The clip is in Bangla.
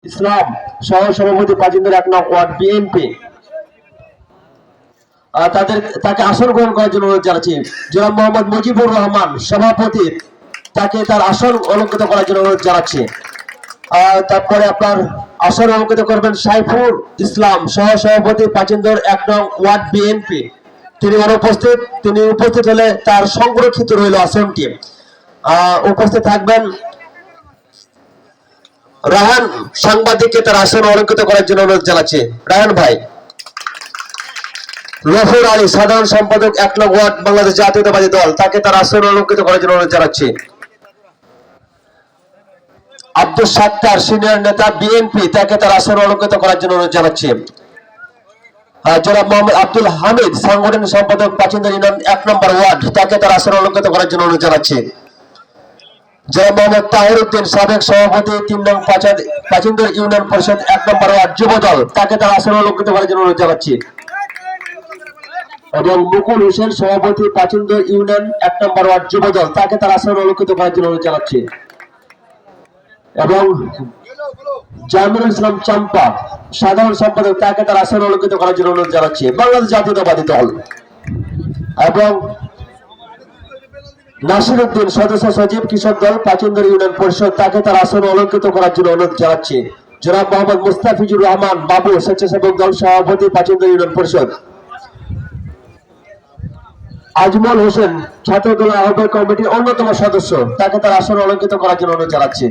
ইসলাম সহ সভাপতি পাচিন্দর ১ নং ওয়ার্ড বিএনপি তাকে আসন গ্রহণ করার জন্য অনুরোধ জানাচ্ছি। জনাব মোহাম্মদ মুজিবুর রহমান সভাপতি, তাকে তার আসন অলঙ্কৃত করার জন্য অনুরোধ জানাচ্ছি। তারপরে আপনার আসন অলঙ্কৃত করবেন সাইফুল ইসলাম সহ সভাপতি পাচিন্দর ১ নং ওয়ার্ড বিএনপি। তিনি অনুপস্থিত, তিনি উপস্থিত হলে তার সংরক্ষিত রইল আসনটি। উপস্থিত থাকবেন রাহান সাংবাদিককে তার আসন অলঙ্কৃত করার জন্য অনুরোধ জানাচ্ছি। রাহান ভাই। লফর আলী সাধারণ সম্পাদক ১ নং ওয়ার্ড বাংলাদেশ জাতীয়তাবাদী দল, তাকে তার আসন অলঙ্কৃত করার জন্য অনুরোধ জানাচ্ছি। আব্দুল সাত্তার সিনিয়র নেতা বিএনপি, তাকে তার আসন অলঙ্কৃত করার জন্য অনুরোধ জানাচ্ছি। জনাব মোহাম্মদ আব্দুল হামিদ সাংগঠনিক সম্পাদক পাচিন্দর ইউনিয়ন ১ নম্বর ওয়ার্ড, তাকে তার আসন অলঙ্কৃত করার জন্য অনুরোধ জানাচ্ছি। জনাব মোহাম্মদ তাহির উদ্দিন সাবেক সভাপতি ৩ নং পাচিন্দর ইউনিয়ন পরিষদ ১ নম্বর ওয়ার্ড যুব দল, তাকে তার আসন অলঙ্কৃত করার জন্য অনুরোধ জানাচ্ছি। এবং মুকুল হোসেন সভাপতি পাচিন্দর ইউনিয়ন ১ নম্বর ওয়ার্ড যুব দল, তাকে তার আসন অলঙ্কৃত করার জন্য অনুরোধ জানাচ্ছি। এবং জামিরুল ইসলাম চাম্পা সাধারণ সম্পাদক, তাকে তার আসন অলঙ্কৃত করার জন্য অনুরোধ জানাচ্ছি বাংলাদেশ জাতীয়তাবাদী দল। এবং নাসির উদ্দিন সদস্য সচিব কৃষক দল পাচিন্দর ইউনিয়ন পরিষদ, তাকে তার আসন অলঙ্কৃত করার জন্য অনুরোধ জানাচ্ছি। জনাব মোহাম্মদ মুস্তাফিজুর রহমান বাবু স্বেচ্ছাসেবক দল সভাপতি পাচিন্দর ইউনিয়ন পরিষদ। আজমল হোসেন ছাত্র দল আহ্বায়ক কমিটির অন্যতম সদস্য, তাকে তার আসন অলঙ্কৃত করার জন্য অনুরোধ জানাচ্ছি।